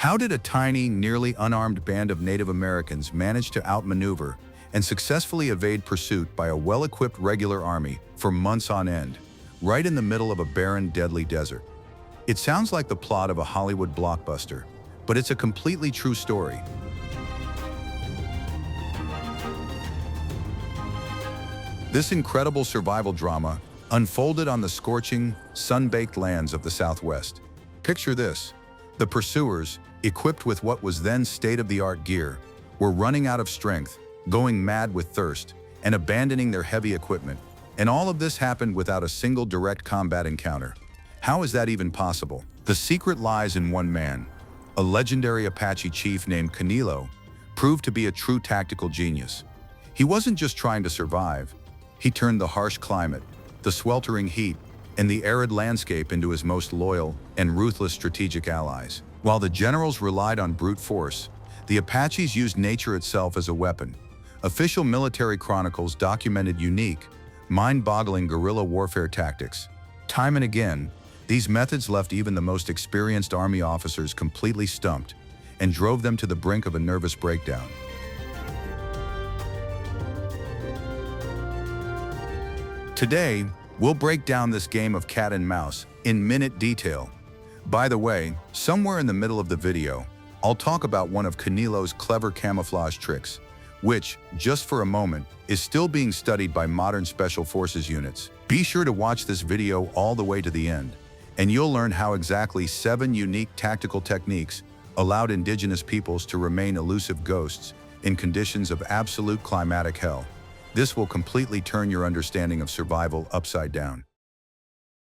How did a tiny, nearly unarmed band of Native Americans manage to outmaneuver and successfully evade pursuit by a well-equipped regular army for months on end, right in the middle of a barren, deadly desert? It sounds like the plot of a Hollywood blockbuster, but it's a completely true story. This incredible survival drama unfolded on the scorching, sun-baked lands of the Southwest. Picture this: the pursuers, equipped with what was then state-of-the-art gear, were running out of strength, going mad with thirst, and abandoning their heavy equipment. And all of this happened without a single direct combat encounter. How is that even possible? The secret lies in one man. A legendary Apache chief named Canillo proved to be a true tactical genius. He wasn't just trying to survive. He turned the harsh climate, the sweltering heat, and the arid landscape into his most loyal and ruthless strategic allies. While the generals relied on brute force, the Apaches used nature itself as a weapon. Official military chronicles documented unique, mind-boggling guerrilla warfare tactics. Time and again, these methods left even the most experienced army officers completely stumped and drove them to the brink of a nervous breakdown. Today, we'll break down this game of cat and mouse in minute detail. By the way, somewhere in the middle of the video, I'll talk about one of Canillo's clever camouflage tricks, which, just for a moment, is still being studied by modern special forces units. Be sure to watch this video all the way to the end, and you'll learn how exactly 7 unique tactical techniques allowed indigenous peoples to remain elusive ghosts in conditions of absolute climatic hell. This will completely turn your understanding of survival upside down.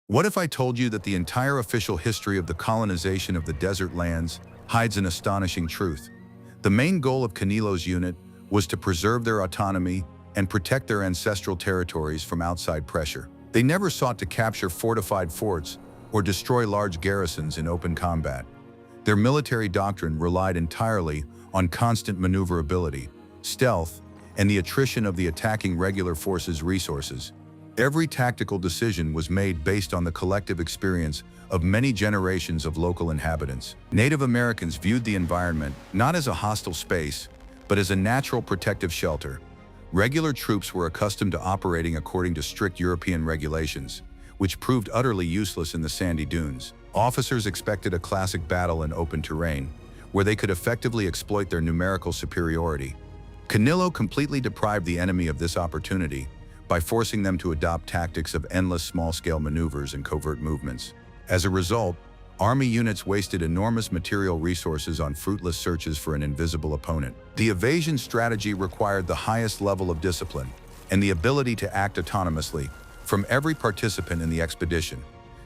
What if I told you that the entire official history of the colonization of the desert lands hides an astonishing truth? The main goal of Canillo's unit was to preserve their autonomy and protect their ancestral territories from outside pressure. They never sought to capture fortified forts or destroy large garrisons in open combat. Their military doctrine relied entirely on constant maneuverability, stealth, and the attrition of the attacking regular forces' resources. Every tactical decision was made based on the collective experience of many generations of local inhabitants. Native Americans viewed the environment not as a hostile space, but as a natural protective shelter. Regular troops were accustomed to operating according to strict European regulations, which proved utterly useless in the sandy dunes. Officers expected a classic battle in open terrain, where they could effectively exploit their numerical superiority. Canillo completely deprived the enemy of this opportunity by forcing them to adopt tactics of endless small-scale maneuvers and covert movements. As a result, army units wasted enormous material resources on fruitless searches for an invisible opponent. The evasion strategy required the highest level of discipline and the ability to act autonomously from every participant in the expedition.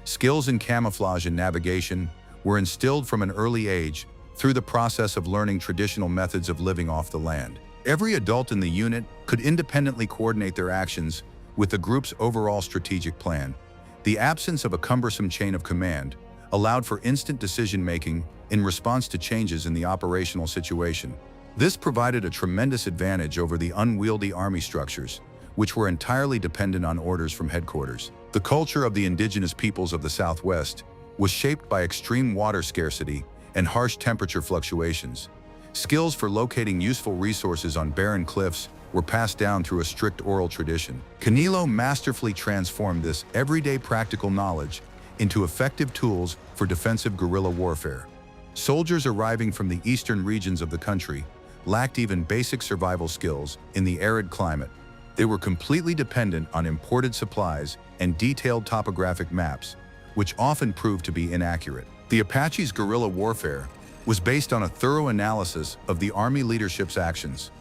Skills in camouflage and navigation were instilled from an early age through the process of learning traditional methods of living off the land. Every adult in the unit could independently coordinate their actions with the group's overall strategic plan. The absence of a cumbersome chain of command allowed for instant decision-making in response to changes in the operational situation. This provided a tremendous advantage over the unwieldy army structures, which were entirely dependent on orders from headquarters. The culture of the indigenous peoples of the Southwest was shaped by extreme water scarcity and harsh temperature fluctuations. Skills for locating useful resources on barren cliffs were passed down through a strict oral tradition. Canillo masterfully transformed this everyday practical knowledge into effective tools for defensive guerrilla warfare. Soldiers arriving from the eastern regions of the country lacked even basic survival skills in the arid climate. They were completely dependent on imported supplies and detailed topographic maps, which often proved to be inaccurate. The Apache's guerrilla warfare was based on a thorough analysis of the army leadership's actions.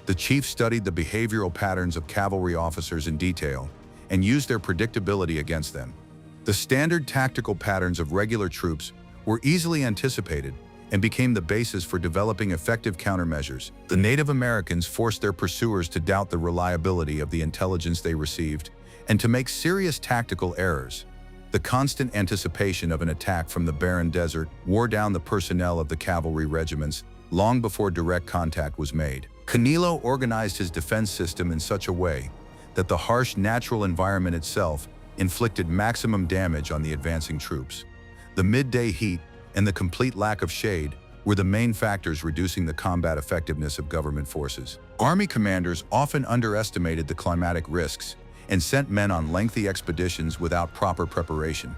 The chief studied the behavioral patterns of cavalry officers in detail and used their predictability against them. The standard tactical patterns of regular troops were easily anticipated and became the basis for developing effective countermeasures. The Native Americans forced their pursuers to doubt the reliability of the intelligence they received and to make serious tactical errors. The constant anticipation of an attack from the barren desert wore down the personnel of the cavalry regiments long before direct contact was made. Canillo organized his defense system in such a way that the harsh natural environment itself inflicted maximum damage on the advancing troops. The midday heat and the complete lack of shade were the main factors reducing the combat effectiveness of government forces. Army commanders often underestimated the climatic risks and sent men on lengthy expeditions without proper preparation.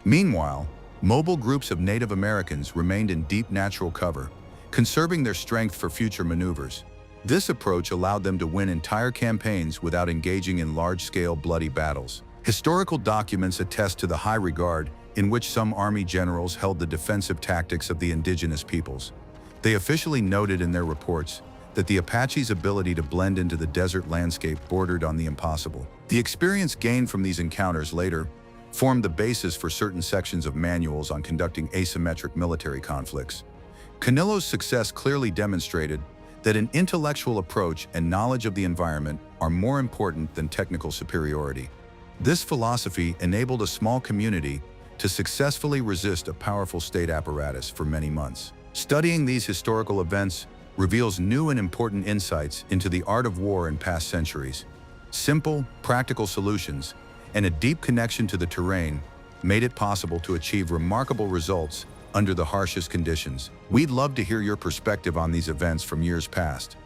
Meanwhile, mobile groups of Native Americans remained in deep natural cover, conserving their strength for future maneuvers. This approach allowed them to win entire campaigns without engaging in large-scale bloody battles. Historical documents attest to the high regard in which some army generals held the defensive tactics of the indigenous peoples. They officially noted in their reports that the Apache's ability to blend into the desert landscape bordered on the impossible. The experience gained from these encounters later formed the basis for certain sections of manuals on conducting asymmetric military conflicts. Canillo's success clearly demonstrated that an intellectual approach and knowledge of the environment are more important than technical superiority. This philosophy enabled a small community to successfully resist a powerful state apparatus for many months. Studying these historical events reveals new and important insights into the art of war in past centuries. Simple, practical solutions and a deep connection to the terrain made it possible to achieve remarkable results under the harshest conditions. We'd love to hear your perspective on these events from years past.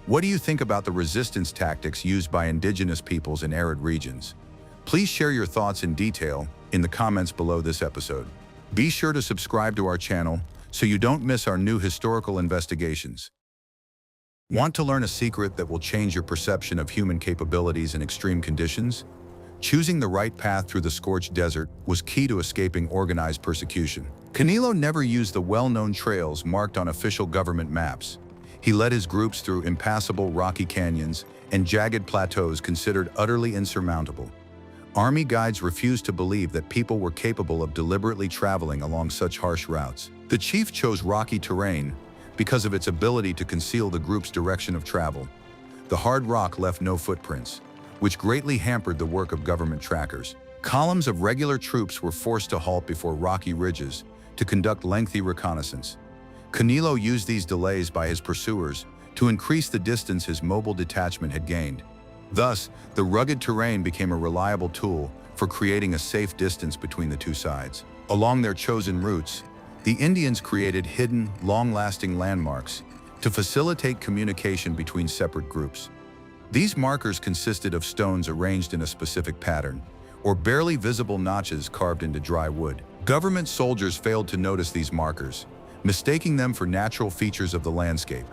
What do you think about the resistance tactics used by indigenous peoples in arid regions? Please share your thoughts in detail in the comments below this episode. Be sure to subscribe to our channel so you don't miss our new historical investigations. Want to learn a secret that will change your perception of human capabilities in extreme conditions? Choosing the right path through the scorched desert was key to escaping organized persecution. Canillo never used the well-known trails marked on official government maps. He led his groups through impassable rocky canyons and jagged plateaus considered utterly insurmountable. Army guides refused to believe that people were capable of deliberately traveling along such harsh routes. The chief chose rocky terrain because of its ability to conceal the group's direction of travel. The hard rock left no footprints, which greatly hampered the work of government trackers. Columns of regular troops were forced to halt before rocky ridges to conduct lengthy reconnaissance. Canillo used these delays by his pursuers to increase the distance his mobile detachment had gained. Thus, the rugged terrain became a reliable tool for creating a safe distance between the two sides. Along their chosen routes, the Indians created hidden, long-lasting landmarks to facilitate communication between separate groups. These markers consisted of stones arranged in a specific pattern, or barely visible notches carved into dry wood. Government soldiers failed to notice these markers, mistaking them for natural features of the landscape.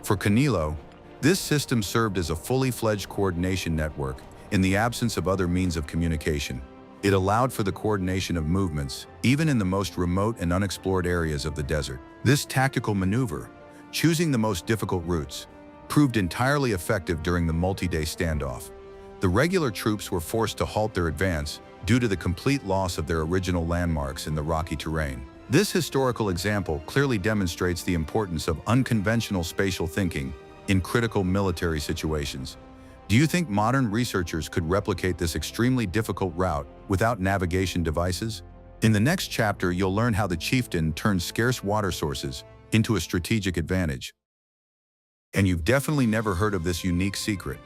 For Canillo, this system served as a fully fledged coordination network in the absence of other means of communication. It allowed for the coordination of movements, even in the most remote and unexplored areas of the desert. This tactical maneuver, choosing the most difficult routes, proved entirely effective during the multi-day standoff. The regular troops were forced to halt their advance due to the complete loss of their original landmarks in the rocky terrain. This historical example clearly demonstrates the importance of unconventional spatial thinking in critical military situations. Do you think modern researchers could replicate this extremely difficult route without navigation devices? In the next chapter, you'll learn how the chieftain turned scarce water sources into a strategic advantage. And you've definitely never heard of this unique secret.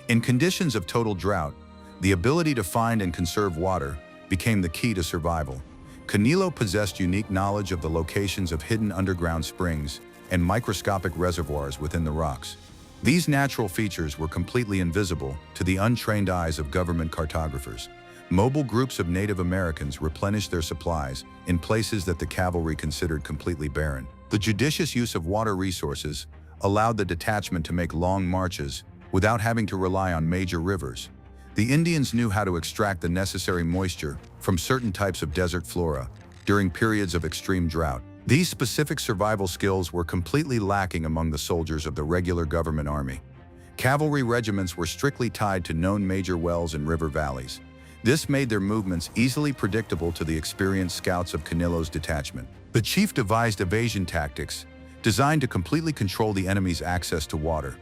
In conditions of total drought, the ability to find and conserve water became the key to survival. Canillo possessed unique knowledge of the locations of hidden underground springs and microscopic reservoirs within the rocks. These natural features were completely invisible to the untrained eyes of government cartographers. Mobile groups of Native Americans replenished their supplies in places that the cavalry considered completely barren. The judicious use of water resources allowed the detachment to make long marches without having to rely on major rivers. The Indians knew how to extract the necessary moisture from certain types of desert flora during periods of extreme drought. These specific survival skills were completely lacking among the soldiers of the regular government army. Cavalry regiments were strictly tied to known major wells and river valleys. This made their movements easily predictable to the experienced scouts of Canillo's detachment. The chief devised evasion tactics designed to completely control the enemy's access to water.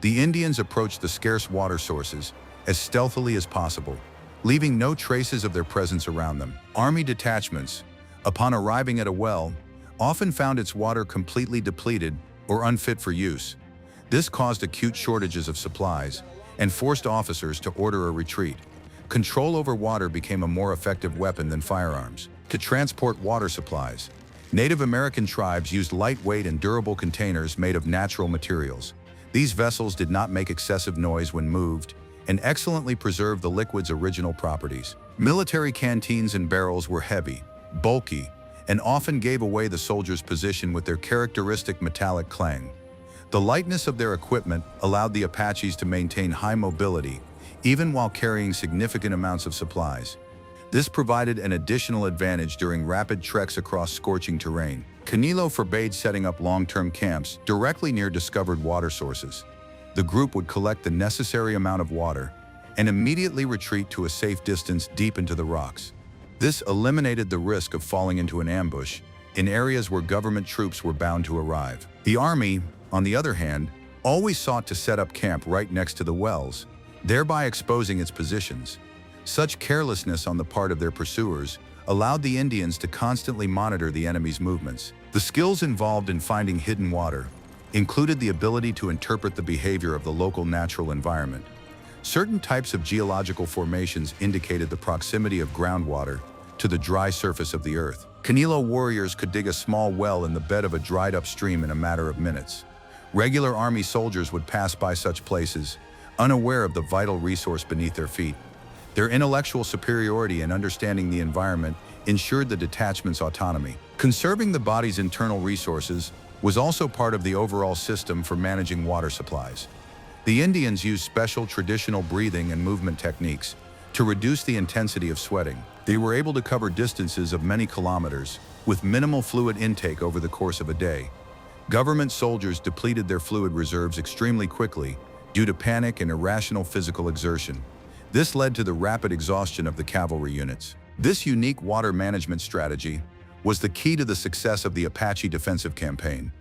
The Indians approached the scarce water sources as stealthily as possible, leaving no traces of their presence around them. Army detachments, upon arriving at a well, often found its water completely depleted or unfit for use. This caused acute shortages of supplies and forced officers to order a retreat. Control over water became a more effective weapon than firearms. To transport water supplies, Native American tribes used lightweight and durable containers made of natural materials. These vessels did not make excessive noise when moved and excellently preserved the liquid's original properties. Military canteens and barrels were heavy, bulky, and often gave away the soldiers' position with their characteristic metallic clang. The lightness of their equipment allowed the Apaches to maintain high mobility, even while carrying significant amounts of supplies. This provided an additional advantage during rapid treks across scorching terrain. Canillo forbade setting up long-term camps directly near discovered water sources. The group would collect the necessary amount of water and immediately retreat to a safe distance deep into the rocks. This eliminated the risk of falling into an ambush in areas where government troops were bound to arrive. The army, on the other hand, always sought to set up camp right next to the wells, thereby exposing its positions. Such carelessness on the part of their pursuers allowed the Indians to constantly monitor the enemy's movements. The skills involved in finding hidden water included the ability to interpret the behavior of the local natural environment. Certain types of geological formations indicated the proximity of groundwater to the dry surface of the earth. Canillo warriors could dig a small well in the bed of a dried-up stream in a matter of minutes. Regular army soldiers would pass by such places, unaware of the vital resource beneath their feet. Their intellectual superiority and understanding the environment ensured the detachment's autonomy. Conserving the body's internal resources was also part of the overall system for managing water supplies. The Indians used special traditional breathing and movement techniques to reduce the intensity of sweating. They were able to cover distances of many kilometers with minimal fluid intake over the course of a day. Government soldiers depleted their fluid reserves extremely quickly due to panic and irrational physical exertion. This led to the rapid exhaustion of the cavalry units. This unique water management strategy was the key to the success of the Apache defensive campaign.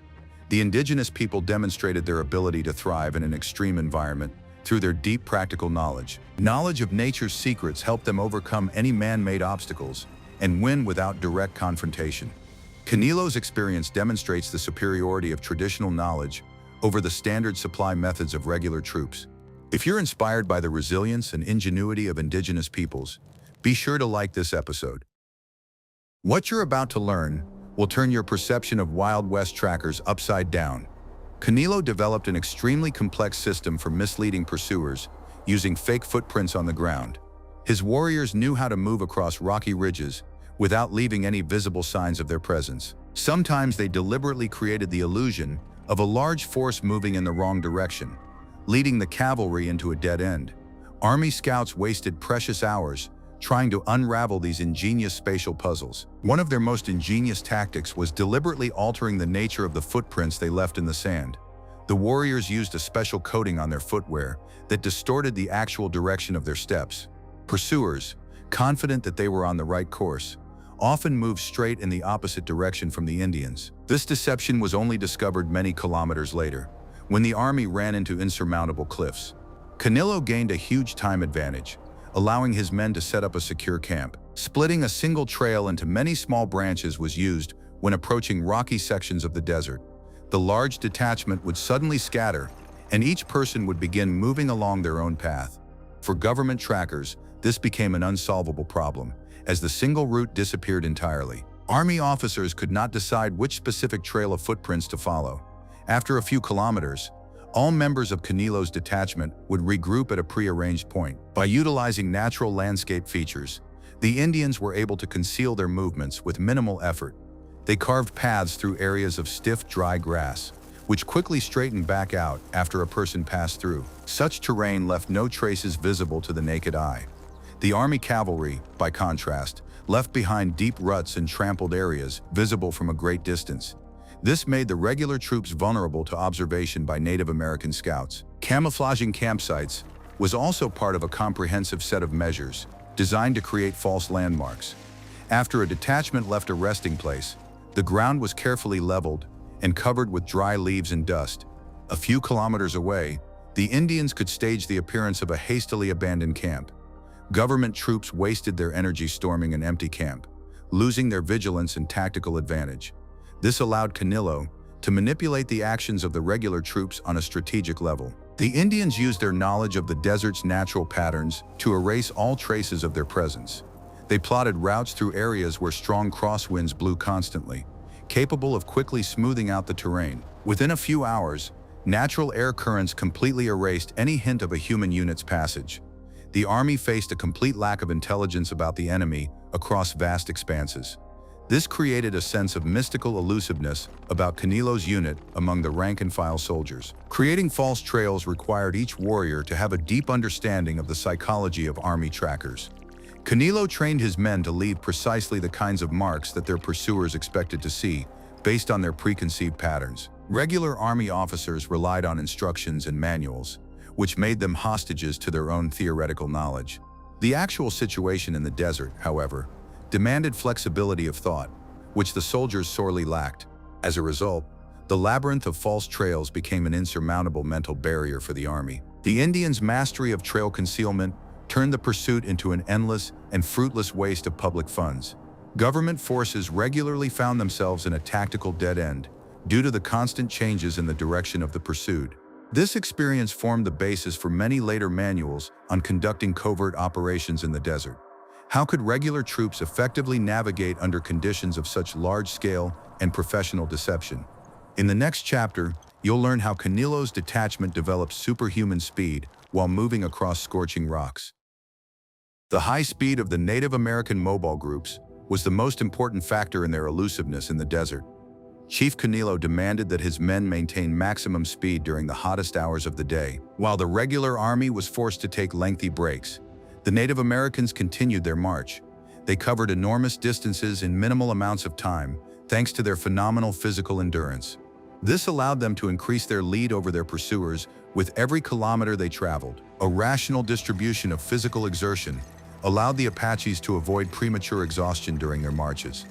The indigenous people demonstrated their ability to thrive in an extreme environment through their deep practical knowledge. Knowledge of nature's secrets helped them overcome any man-made obstacles and win without direct confrontation. Canillo's experience demonstrates the superiority of traditional knowledge over the standard supply methods of regular troops. If you're inspired by the resilience and ingenuity of indigenous peoples, be sure to like this episode. What you're about to learn will turn your perception of Wild West trackers upside down. Canillo developed an extremely complex system for misleading pursuers using fake footprints on the ground. His warriors knew how to move across rocky ridges without leaving any visible signs of their presence. Sometimes they deliberately created the illusion of a large force moving in the wrong direction, leading the cavalry into a dead end. Army scouts wasted precious hours trying to unravel these ingenious spatial puzzles. One of their most ingenious tactics was deliberately altering the nature of the footprints they left in the sand. The warriors used a special coating on their footwear that distorted the actual direction of their steps. Pursuers, confident that they were on the right course, often moved straight in the opposite direction from the Indians. This deception was only discovered many kilometers later, when the army ran into insurmountable cliffs. Canillo gained a huge time advantage, allowing his men to set up a secure camp. Splitting a single trail into many small branches was used when approaching rocky sections of the desert. The large detachment would suddenly scatter, and each person would begin moving along their own path. For government trackers, this became an unsolvable problem, as the single route disappeared entirely. Army officers could not decide which specific trail of footprints to follow. After a few kilometers, all members of Canillo's detachment would regroup at a pre-arranged point. By utilizing natural landscape features, the Indians were able to conceal their movements with minimal effort. They carved paths through areas of stiff, dry grass, which quickly straightened back out after a person passed through. Such terrain left no traces visible to the naked eye. The army cavalry, by contrast, left behind deep ruts and trampled areas visible from a great distance. This made the regular troops vulnerable to observation by Native American scouts. Camouflaging campsites was also part of a comprehensive set of measures designed to create false landmarks. After a detachment left a resting place, the ground was carefully leveled and covered with dry leaves and dust. A few kilometers away, the Indians could stage the appearance of a hastily abandoned camp. Government troops wasted their energy storming an empty camp, losing their vigilance and tactical advantage. This allowed Canillo to manipulate the actions of the regular troops on a strategic level. The Indians used their knowledge of the desert's natural patterns to erase all traces of their presence. They plotted routes through areas where strong crosswinds blew constantly, capable of quickly smoothing out the terrain. Within a few hours, natural air currents completely erased any hint of a human unit's passage. The army faced a complete lack of intelligence about the enemy across vast expanses. This created a sense of mystical elusiveness about Canillo's unit among the rank-and-file soldiers. Creating false trails required each warrior to have a deep understanding of the psychology of army trackers. Canillo trained his men to leave precisely the kinds of marks that their pursuers expected to see, based on their preconceived patterns. Regular army officers relied on instructions and manuals, which made them hostages to their own theoretical knowledge. The actual situation in the desert, however, demanded flexibility of thought, which the soldiers sorely lacked. As a result, the labyrinth of false trails became an insurmountable mental barrier for the army. The Indians' mastery of trail concealment turned the pursuit into an endless and fruitless waste of public funds. Government forces regularly found themselves in a tactical dead end due to the constant changes in the direction of the pursued. This experience formed the basis for many later manuals on conducting covert operations in the desert. How could regular troops effectively navigate under conditions of such large-scale and professional deception? In the next chapter, you'll learn how Canillo's detachment developed superhuman speed while moving across scorching rocks. The high speed of the Native American mobile groups was the most important factor in their elusiveness in the desert. Chief Canillo demanded that his men maintain maximum speed during the hottest hours of the day. While the regular army was forced to take lengthy breaks, the Native Americans continued their march. They covered enormous distances in minimal amounts of time, thanks to their phenomenal physical endurance. This allowed them to increase their lead over their pursuers with every kilometer they traveled. A rational distribution of physical exertion allowed the Apaches to avoid premature exhaustion during their marches.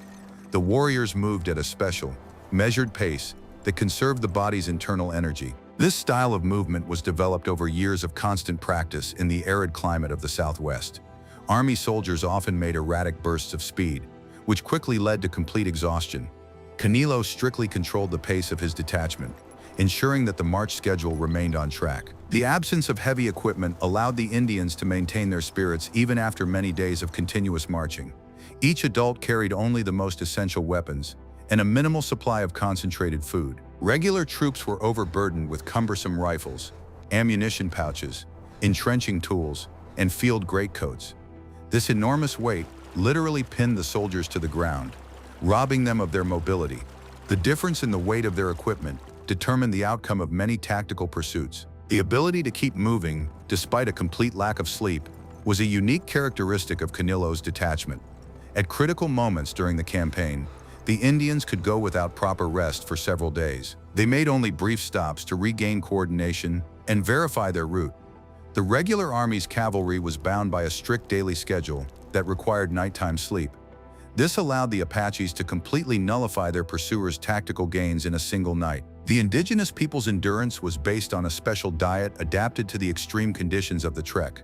The warriors moved at a special, measured pace that conserved the body's internal energy. This style of movement was developed over years of constant practice in the arid climate of the Southwest. Army soldiers often made erratic bursts of speed, which quickly led to complete exhaustion. Canillo strictly controlled the pace of his detachment, ensuring that the march schedule remained on track. The absence of heavy equipment allowed the Indians to maintain their spirits even after many days of continuous marching. Each adult carried only the most essential weapons and a minimal supply of concentrated food. Regular troops were overburdened with cumbersome rifles, ammunition pouches, entrenching tools, and field greatcoats. This enormous weight literally pinned the soldiers to the ground, robbing them of their mobility. The difference in the weight of their equipment determined the outcome of many tactical pursuits. The ability to keep moving, despite a complete lack of sleep, was a unique characteristic of Canillo's detachment. At critical moments during the campaign, the Indians could go without proper rest for several days. They made only brief stops to regain coordination and verify their route. The regular army's cavalry was bound by a strict daily schedule that required nighttime sleep. This allowed the Apaches to completely nullify their pursuers' tactical gains in a single night. The indigenous people's endurance was based on a special diet adapted to the extreme conditions of the trek.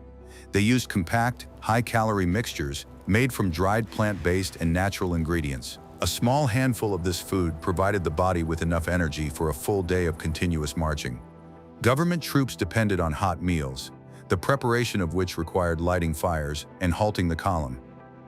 They used compact, high-calorie mixtures made from dried plant-based and natural ingredients. A small handful of this food provided the body with enough energy for a full day of continuous marching. Government troops depended on hot meals, the preparation of which required lighting fires and halting the column.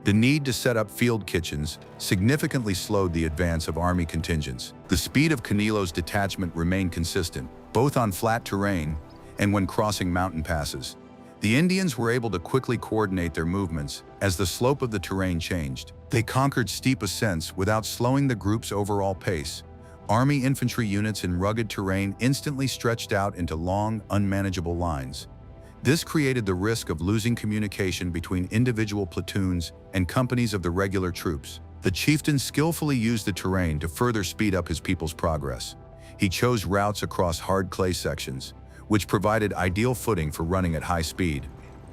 The need to set up field kitchens significantly slowed the advance of army contingents. The speed of Canillo's detachment remained consistent, both on flat terrain and when crossing mountain passes. The Indians were able to quickly coordinate their movements as the slope of the terrain changed. They conquered steep ascents without slowing the group's overall pace. Army infantry units in rugged terrain instantly stretched out into long, unmanageable lines. This created the risk of losing communication between individual platoons and companies of the regular troops. The chieftain skillfully used the terrain to further speed up his people's progress. He chose routes across hard clay sections, which provided ideal footing for running at high speed.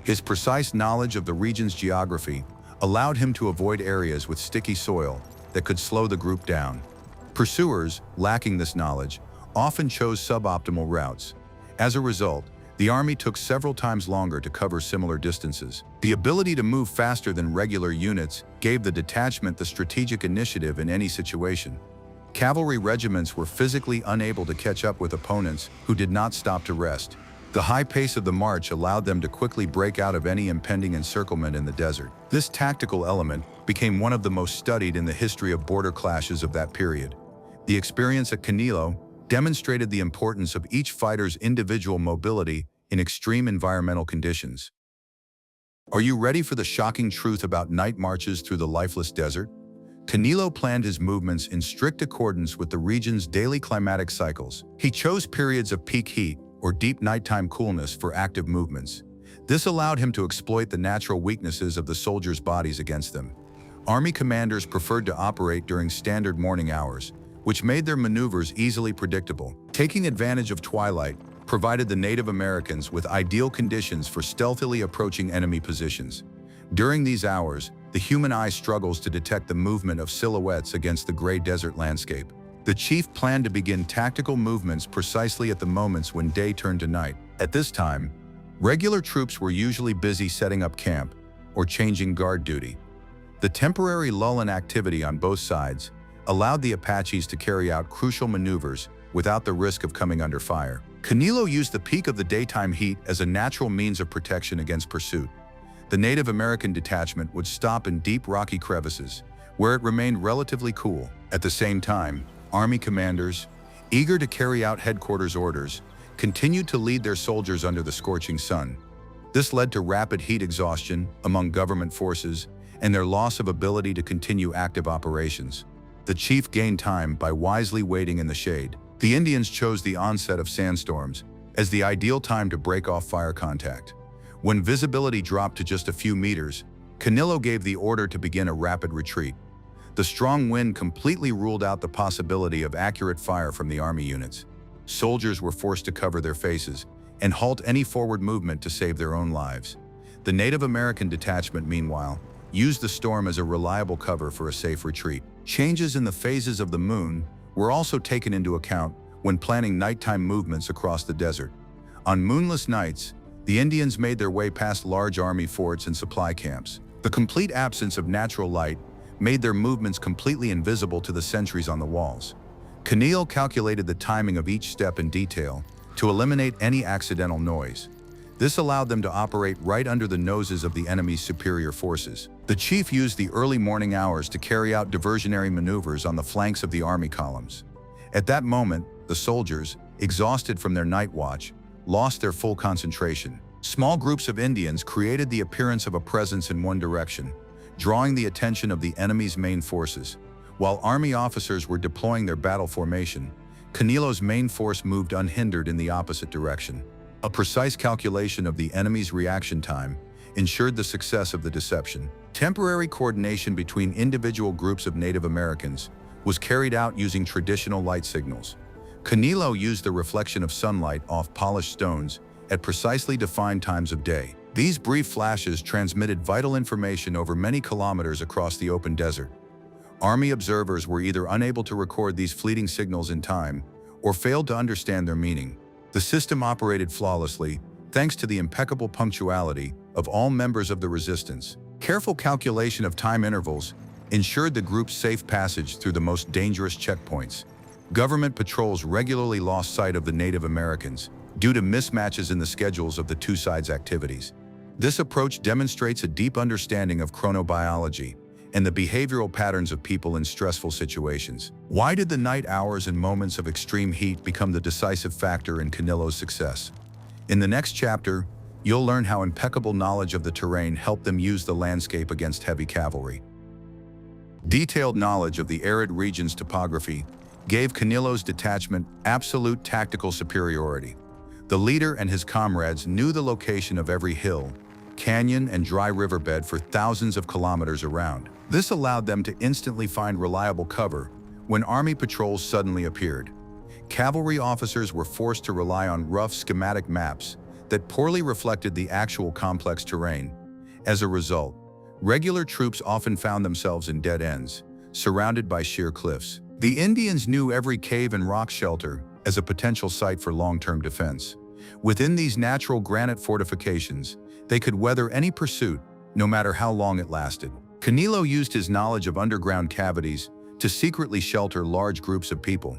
His precise knowledge of the region's geography allowed him to avoid areas with sticky soil that could slow the group down. Pursuers, lacking this knowledge, often chose suboptimal routes. As a result, the army took several times longer to cover similar distances. The ability to move faster than regular units gave the detachment the strategic initiative in any situation. Cavalry regiments were physically unable to catch up with opponents who did not stop to rest. The high pace of the march allowed them to quickly break out of any impending encirclement in the desert. This tactical element became one of the most studied in the history of border clashes of that period. The experience at Coanillo demonstrated the importance of each fighter's individual mobility in extreme environmental conditions. Are you ready for the shocking truth about night marches through the lifeless desert? Coanillo planned his movements in strict accordance with the region's daily climatic cycles. He chose periods of peak heat or deep nighttime coolness for active movements. This allowed him to exploit the natural weaknesses of the soldiers' bodies against them. Army commanders preferred to operate during standard morning hours, which made their maneuvers easily predictable. Taking advantage of twilight provided the Native Americans with ideal conditions for stealthily approaching enemy positions. During these hours, the human eye struggles to detect the movement of silhouettes against the gray desert landscape. The chief planned to begin tactical movements precisely at the moments when day turned to night. At this time, regular troops were usually busy setting up camp or changing guard duty. The temporary lull in activity on both sides allowed the Apaches to carry out crucial maneuvers without the risk of coming under fire. Coanillo used the peak of the daytime heat as a natural means of protection against pursuit. The Native American detachment would stop in deep rocky crevices, where it remained relatively cool. At the same time, Army commanders, eager to carry out headquarters orders, continued to lead their soldiers under the scorching sun. This led to rapid heat exhaustion among government forces and their loss of ability to continue active operations. The chief gained time by wisely waiting in the shade. The Indians chose the onset of sandstorms as the ideal time to break off fire contact. When visibility dropped to just a few meters, Coanillo gave the order to begin a rapid retreat. The strong wind completely ruled out the possibility of accurate fire from the army units. Soldiers were forced to cover their faces and halt any forward movement to save their own lives. The Native American detachment, meanwhile, used the storm as a reliable cover for a safe retreat. Changes in the phases of the moon were also taken into account when planning nighttime movements across the desert. On moonless nights, the Indians made their way past large army forts and supply camps. The complete absence of natural light made their movements completely invisible to the sentries on the walls. Coanillo calculated the timing of each step in detail to eliminate any accidental noise. This allowed them to operate right under the noses of the enemy's superior forces. The chief used the early morning hours to carry out diversionary maneuvers on the flanks of the army columns. At that moment, the soldiers, exhausted from their night watch, lost their full concentration. Small groups of Indians created the appearance of a presence in one direction, drawing the attention of the enemy's main forces. While army officers were deploying their battle formation, Coanillo's main force moved unhindered in the opposite direction. A precise calculation of the enemy's reaction time ensured the success of the deception. Temporary coordination between individual groups of Native Americans was carried out using traditional light signals. Coanillo used the reflection of sunlight off polished stones at precisely defined times of day. These brief flashes transmitted vital information over many kilometers across the open desert. Army observers were either unable to record these fleeting signals in time or failed to understand their meaning. The system operated flawlessly, thanks to the impeccable punctuality of all members of the resistance. Careful calculation of time intervals ensured the group's safe passage through the most dangerous checkpoints. Government patrols regularly lost sight of the Native Americans due to mismatches in the schedules of the two sides' activities. This approach demonstrates a deep understanding of chronobiology and the behavioral patterns of people in stressful situations. Why did the night hours and moments of extreme heat become the decisive factor in Coanillo's success? In the next chapter, you'll learn how impeccable knowledge of the terrain helped them use the landscape against heavy cavalry. Detailed knowledge of the arid region's topography gave Coanillo's detachment absolute tactical superiority. The leader and his comrades knew the location of every hill, canyon, and dry riverbed for thousands of kilometers around. This allowed them to instantly find reliable cover when army patrols suddenly appeared. Cavalry officers were forced to rely on rough schematic maps that poorly reflected the actual complex terrain. As a result, regular troops often found themselves in dead ends, surrounded by sheer cliffs. The Indians knew every cave and rock shelter as a potential site for long-term defense. Within these natural granite fortifications, they could weather any pursuit, no matter how long it lasted. Coanillo used his knowledge of underground cavities to secretly shelter large groups of people.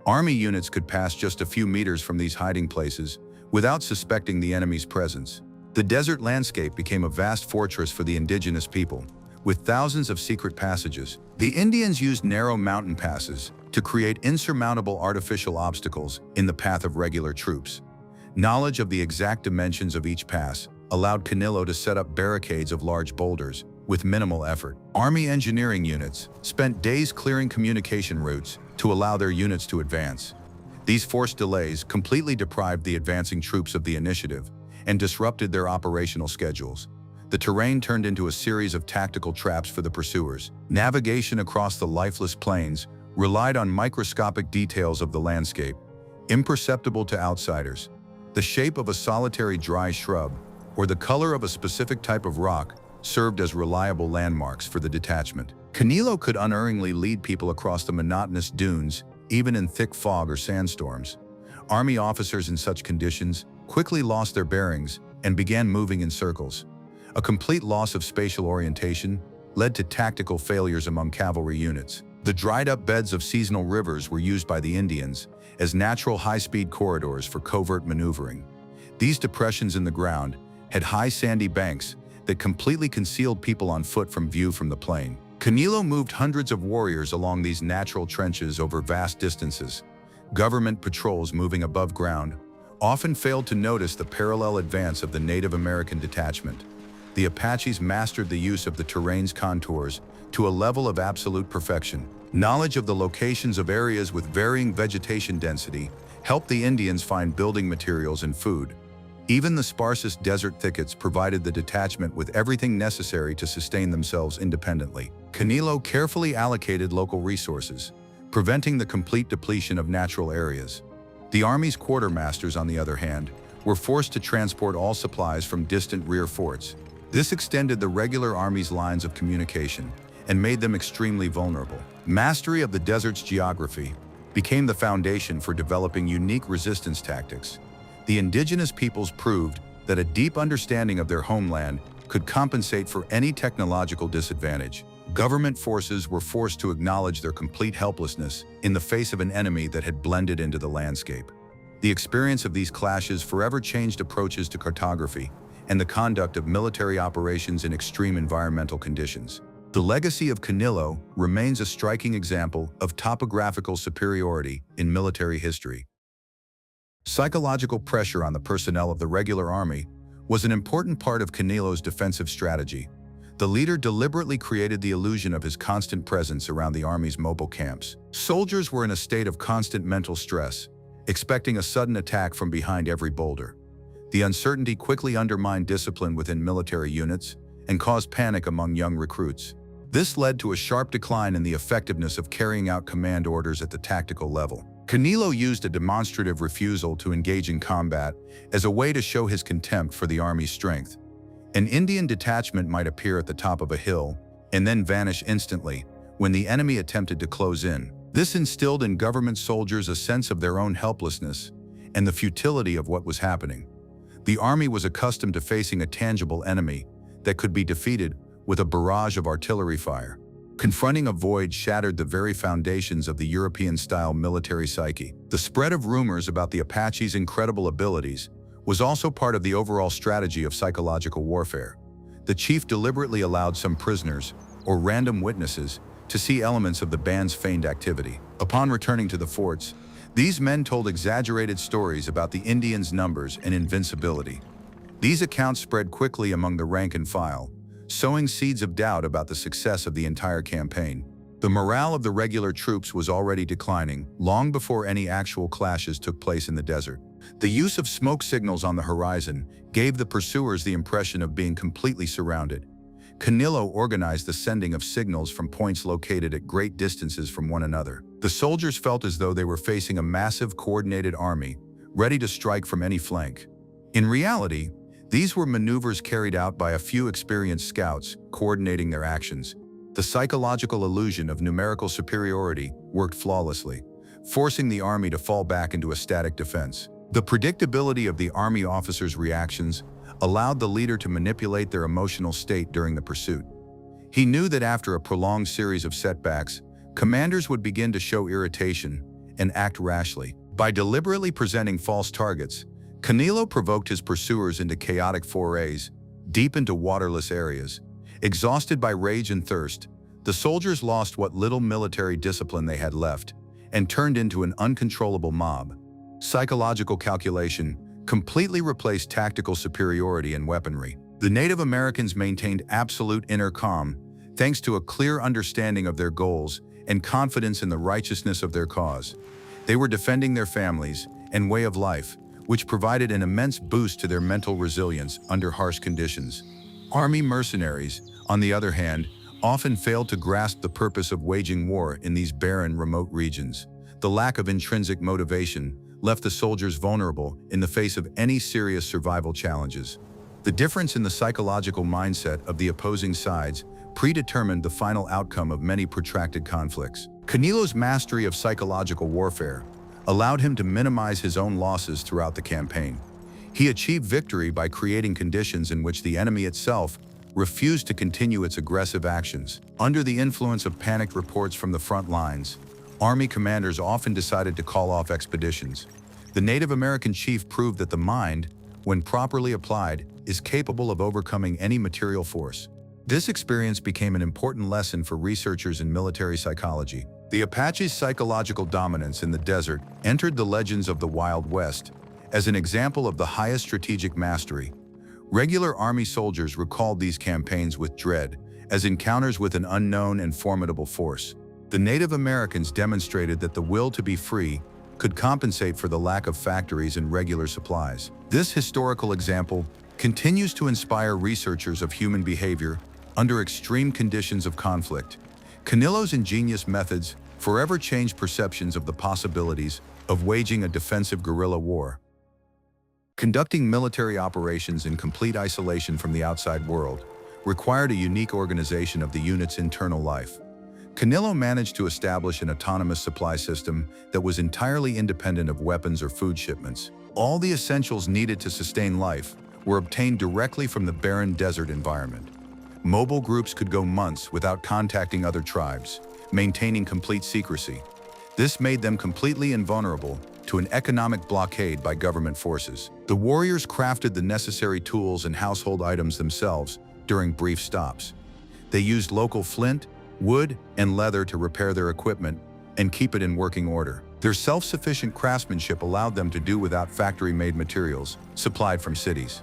Army units could pass just a few meters from these hiding places without suspecting the enemy's presence. The desert landscape became a vast fortress for the indigenous people, with thousands of secret passages. The Indians used narrow mountain passes to create insurmountable artificial obstacles in the path of regular troops. Knowledge of the exact dimensions of each pass allowed Canillo to set up barricades of large boulders with minimal effort. Army engineering units spent days clearing communication routes to allow their units to advance. These forced delays completely deprived the advancing troops of the initiative and disrupted their operational schedules. The terrain turned into a series of tactical traps for the pursuers. Navigation across the lifeless plains relied on microscopic details of the landscape, imperceptible to outsiders. The shape of a solitary dry shrub or the color of a specific type of rock served as reliable landmarks for the detachment. Canillo could unerringly lead people across the monotonous dunes, even in thick fog or sandstorms. Army officers in such conditions quickly lost their bearings and began moving in circles. A complete loss of spatial orientation led to tactical failures among cavalry units. The dried-up beds of seasonal rivers were used by the Indians as natural high-speed corridors for covert maneuvering. These depressions in the ground had high sandy banks that completely concealed people on foot from view from the plain. Canillo moved hundreds of warriors along these natural trenches over vast distances. Government patrols moving above ground often failed to notice the parallel advance of the Native American detachment. The Apaches mastered the use of the terrain's contours to a level of absolute perfection. Knowledge of the locations of areas with varying vegetation density helped the Indians find building materials and food. Even the sparsest desert thickets provided the detachment with everything necessary to sustain themselves independently. Canillo carefully allocated local resources, preventing the complete depletion of natural areas. The Army's quartermasters, on the other hand, were forced to transport all supplies from distant rear forts. This extended the regular Army's lines of communication and made them extremely vulnerable. Mastery of the desert's geography became the foundation for developing unique resistance tactics. The indigenous peoples proved that a deep understanding of their homeland could compensate for any technological disadvantage. Government forces were forced to acknowledge their complete helplessness in the face of an enemy that had blended into the landscape. The experience of these clashes forever changed approaches to cartography and the conduct of military operations in extreme environmental conditions. The legacy of Canillo remains a striking example of topographical superiority in military history. Psychological pressure on the personnel of the regular army was an important part of Canillo's defensive strategy. The leader deliberately created the illusion of his constant presence around the army's mobile camps. Soldiers were in a state of constant mental stress, expecting a sudden attack from behind every boulder. The uncertainty quickly undermined discipline within military units and caused panic among young recruits. This led to a sharp decline in the effectiveness of carrying out command orders at the tactical level. Canillo used a demonstrative refusal to engage in combat as a way to show his contempt for the army's strength. An Indian detachment might appear at the top of a hill and then vanish instantly when the enemy attempted to close in. This instilled in government soldiers a sense of their own helplessness and the futility of what was happening. The army was accustomed to facing a tangible enemy that could be defeated with a barrage of artillery fire. Confronting a void shattered the very foundations of the European-style military psyche. The spread of rumors about the Apache's incredible abilities was also part of the overall strategy of psychological warfare. The chief deliberately allowed some prisoners or random witnesses to see elements of the band's feigned activity. Upon returning to the forts, these men told exaggerated stories about the Indians' numbers and invincibility. These accounts spread quickly among the rank and file, sowing seeds of doubt about the success of the entire campaign. The morale of the regular troops was already declining long before any actual clashes took place in the desert. The use of smoke signals on the horizon gave the pursuers the impression of being completely surrounded. Canillo organized the sending of signals from points located at great distances from one another. The soldiers felt as though they were facing a massive coordinated army, ready to strike from any flank. In reality, these were maneuvers carried out by a few experienced scouts, coordinating their actions. The psychological illusion of numerical superiority worked flawlessly, forcing the army to fall back into a static defense. The predictability of the army officers' reactions allowed the leader to manipulate their emotional state during the pursuit. He knew that after a prolonged series of setbacks, commanders would begin to show irritation and act rashly. By deliberately presenting false targets, Canillo provoked his pursuers into chaotic forays deep into waterless areas, Exhausted by rage and thirst, the soldiers lost what little military discipline they had left and turned into an uncontrollable mob. Psychological calculation completely replaced tactical superiority and weaponry. The Native Americans maintained absolute inner calm thanks to a clear understanding of their goals and confidence in the righteousness of their cause. They were defending their families and way of life, which provided an immense boost to their mental resilience under harsh conditions. Army mercenaries, on the other hand, often failed to grasp the purpose of waging war in these barren, remote regions. The lack of intrinsic motivation left the soldiers vulnerable in the face of any serious survival challenges. The difference in the psychological mindset of the opposing sides predetermined the final outcome of many protracted conflicts. Canillo's mastery of psychological warfare allowed him to minimize his own losses throughout the campaign. He achieved victory by creating conditions in which the enemy itself refused to continue its aggressive actions. Under the influence of panicked reports from the front lines, Army commanders often decided to call off expeditions. The Native American chief proved that the mind, when properly applied, is capable of overcoming any material force. This experience became an important lesson for researchers in military psychology. The Apache's psychological dominance in the desert entered the legends of the Wild West as an example of the highest strategic mastery. Regular Army soldiers recalled these campaigns with dread as encounters with an unknown and formidable force. The Native Americans demonstrated that the will to be free could compensate for the lack of factories and regular supplies. This historical example continues to inspire researchers of human behavior under extreme conditions of conflict. Canillo's ingenious methods forever changed perceptions of the possibilities of waging a defensive guerrilla war. Conducting military operations in complete isolation from the outside world required a unique organization of the unit's internal life. Canillo managed to establish an autonomous supply system that was entirely independent of weapons or food shipments. All the essentials needed to sustain life were obtained directly from the barren desert environment. Mobile groups could go months without contacting other tribes, maintaining complete secrecy. This made them completely invulnerable to an economic blockade by government forces. The warriors crafted the necessary tools and household items themselves during brief stops. They used local flint, wood, and leather to repair their equipment and keep it in working order. Their self-sufficient craftsmanship allowed them to do without factory-made materials supplied from cities.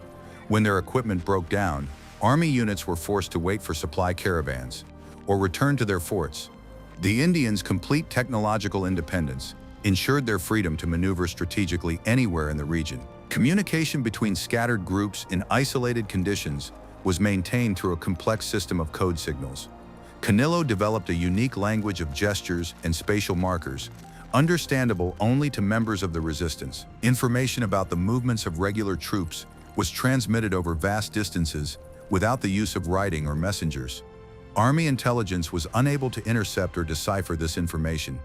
When their equipment broke down, Army units were forced to wait for supply caravans or return to their forts. The Indians' complete technological independence ensured their freedom to maneuver strategically anywhere in the region. Communication between scattered groups in isolated conditions was maintained through a complex system of code signals. Canillo developed a unique language of gestures and spatial markers, understandable only to members of the resistance. Information about the movements of regular troops was transmitted over vast distances without the use of writing or messengers. Army intelligence was unable to intercept or decipher this information,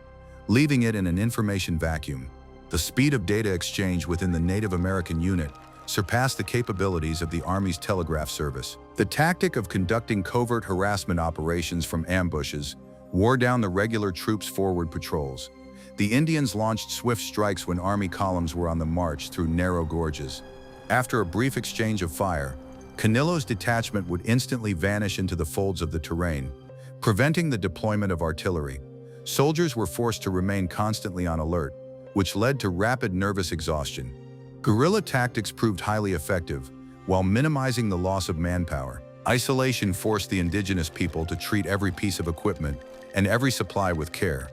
leaving it in an information vacuum. The speed of data exchange within the Native American unit surpassed the capabilities of the Army's telegraph service. The tactic of conducting covert harassment operations from ambushes wore down the regular troops' forward patrols. The Indians launched swift strikes when Army columns were on the march through narrow gorges. After a brief exchange of fire, Canillo's detachment would instantly vanish into the folds of the terrain, preventing the deployment of artillery. Soldiers were forced to remain constantly on alert, which led to rapid nervous exhaustion. Guerrilla tactics proved highly effective, while minimizing the loss of manpower. Isolation forced the indigenous people to treat every piece of equipment and every supply with care.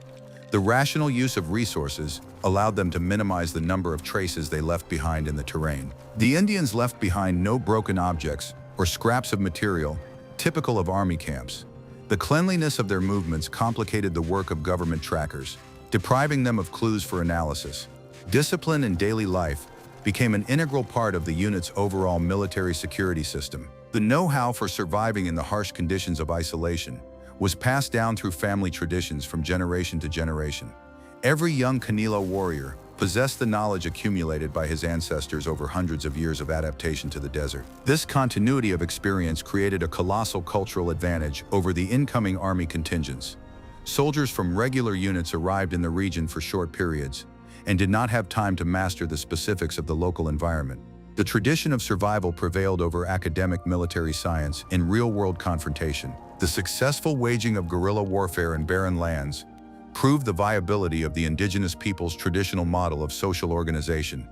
The rational use of resources allowed them to minimize the number of traces they left behind in the terrain. The Indians left behind no broken objects or scraps of material, typical of army camps. The cleanliness of their movements complicated the work of government trackers, depriving them of clues for analysis. Discipline in daily life became an integral part of the unit's overall military security system. The know-how for surviving in the harsh conditions of isolation was passed down through family traditions from generation to generation. Every young Canillo warrior possessed the knowledge accumulated by his ancestors over hundreds of years of adaptation to the desert. This continuity of experience created a colossal cultural advantage over the incoming army contingents. Soldiers from regular units arrived in the region for short periods and did not have time to master the specifics of the local environment. The tradition of survival prevailed over academic military science in real-world confrontation. The successful waging of guerrilla warfare in barren lands proved the viability of the indigenous people's traditional model of social organization.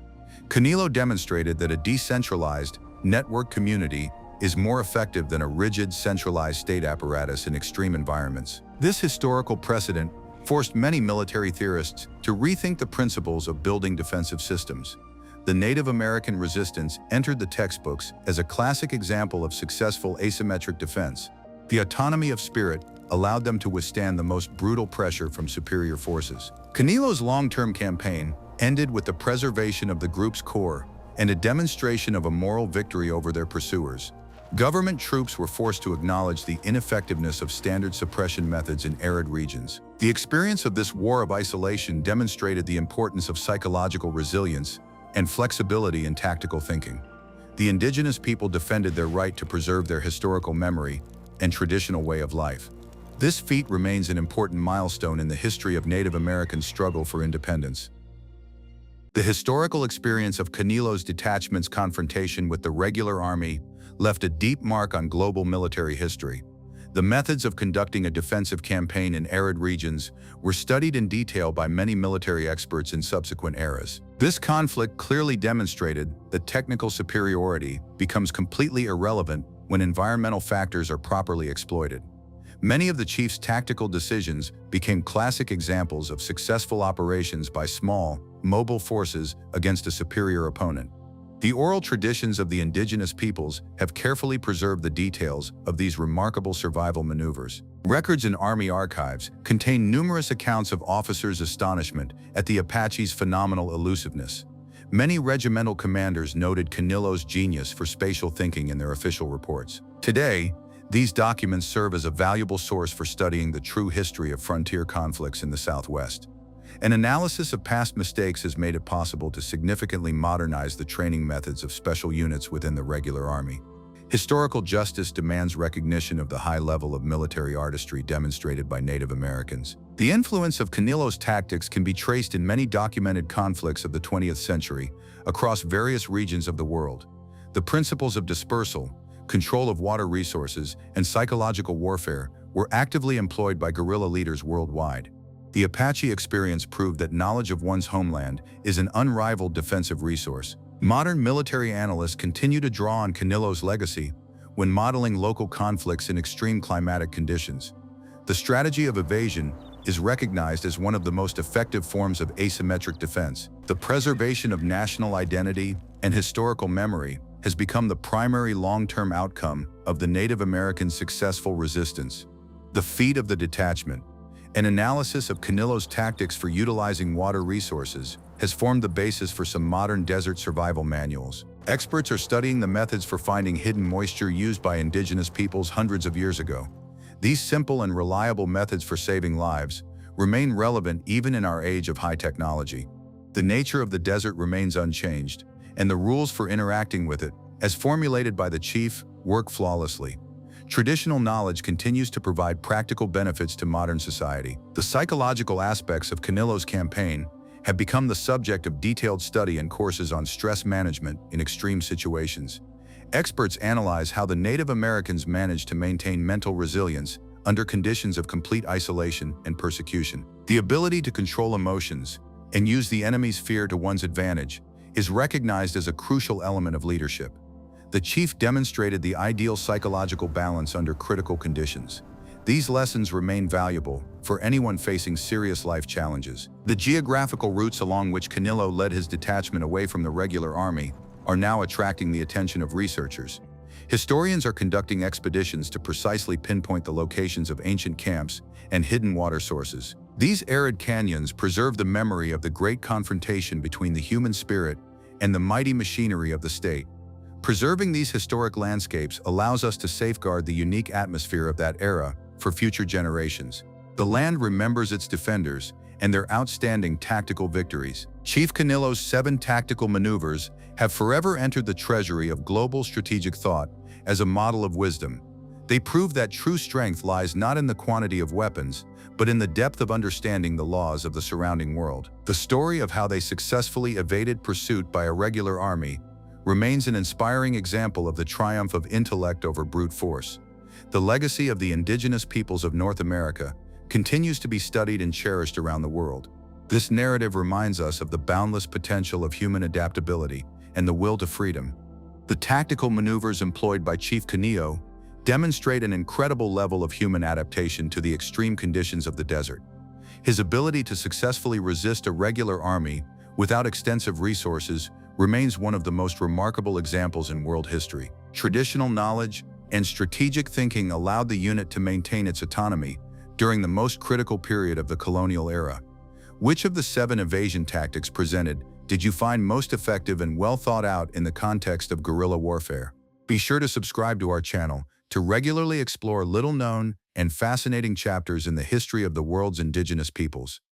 Coanillo demonstrated that a decentralized, networked community is more effective than a rigid, centralized state apparatus in extreme environments. This historical precedent forced many military theorists to rethink the principles of building defensive systems. The Native American resistance entered the textbooks as a classic example of successful asymmetric defense. The autonomy of spirit allowed them to withstand the most brutal pressure from superior forces. Coanillo's long-term campaign ended with the preservation of the group's core and a demonstration of a moral victory over their pursuers. Government troops were forced to acknowledge the ineffectiveness of standard suppression methods in arid regions. The experience of this war of isolation demonstrated the importance of psychological resilience and flexibility in tactical thinking. The indigenous people defended their right to preserve their historical memory and traditional way of life. This feat remains an important milestone in the history of Native American struggle for independence. The historical experience of Coanillo's detachment's confrontation with the regular army left a deep mark on global military history. The methods of conducting a defensive campaign in arid regions were studied in detail by many military experts in subsequent eras. This conflict clearly demonstrated that technical superiority becomes completely irrelevant when environmental factors are properly exploited. Many of the chief's tactical decisions became classic examples of successful operations by small, mobile forces against a superior opponent. The oral traditions of the indigenous peoples have carefully preserved the details of these remarkable survival maneuvers. Records in Army archives contain numerous accounts of officers' astonishment at the Apache's phenomenal elusiveness. Many regimental commanders noted Coanillo's genius for spatial thinking in their official reports. Today, these documents serve as a valuable source for studying the true history of frontier conflicts in the Southwest. An analysis of past mistakes has made it possible to significantly modernize the training methods of special units within the regular army. Historical justice demands recognition of the high level of military artistry demonstrated by Native Americans. The influence of Coanillo's tactics can be traced in many documented conflicts of the 20th century across various regions of the world. The principles of dispersal, control of water resources, and psychological warfare were actively employed by guerrilla leaders worldwide. The Apache experience proved that knowledge of one's homeland is an unrivaled defensive resource. Modern military analysts continue to draw on Coanillo's legacy when modeling local conflicts in extreme climatic conditions. The strategy of evasion is recognized as one of the most effective forms of asymmetric defense. The preservation of national identity and historical memory has become the primary long-term outcome of the Native American successful resistance. The feat of the detachment, an analysis of Coanillo's tactics for utilizing water resources, has formed the basis for some modern desert survival manuals. Experts are studying the methods for finding hidden moisture used by indigenous peoples hundreds of years ago. These simple and reliable methods for saving lives remain relevant even in our age of high technology. The nature of the desert remains unchanged, and the rules for interacting with it, as formulated by the chief, work flawlessly. Traditional knowledge continues to provide practical benefits to modern society. The psychological aspects of Coanillo's campaign have become the subject of detailed study and courses on stress management in extreme situations. Experts analyze how the Native Americans managed to maintain mental resilience under conditions of complete isolation and persecution. The ability to control emotions and use the enemy's fear to one's advantage is recognized as a crucial element of leadership. The chief demonstrated the ideal psychological balance under critical conditions. These lessons remain valuable for anyone facing serious life challenges. The geographical routes along which Coanillo led his detachment away from the regular army are now attracting the attention of researchers. Historians are conducting expeditions to precisely pinpoint the locations of ancient camps and hidden water sources. These arid canyons preserve the memory of the great confrontation between the human spirit and the mighty machinery of the state. Preserving these historic landscapes allows us to safeguard the unique atmosphere of that era for future generations. The land remembers its defenders and their outstanding tactical victories. Chief Coanillo's 7 tactical maneuvers have forever entered the treasury of global strategic thought as a model of wisdom. They prove that true strength lies not in the quantity of weapons, but in the depth of understanding the laws of the surrounding world. The story of how they successfully evaded pursuit by a regular army remains an inspiring example of the triumph of intellect over brute force. The legacy of the indigenous peoples of North America continues to be studied and cherished around the world. This narrative reminds us of the boundless potential of human adaptability and the will to freedom. The tactical maneuvers employed by Chief Canillo demonstrate an incredible level of human adaptation to the extreme conditions of the desert. His ability to successfully resist a regular army without extensive resources remains one of the most remarkable examples in world history. Traditional knowledge and strategic thinking allowed the unit to maintain its autonomy during the most critical period of the colonial era. Which of the 7 evasion tactics presented did you find most effective and well thought out in the context of guerrilla warfare? Be sure to subscribe to our channel to regularly explore little-known and fascinating chapters in the history of the world's indigenous peoples.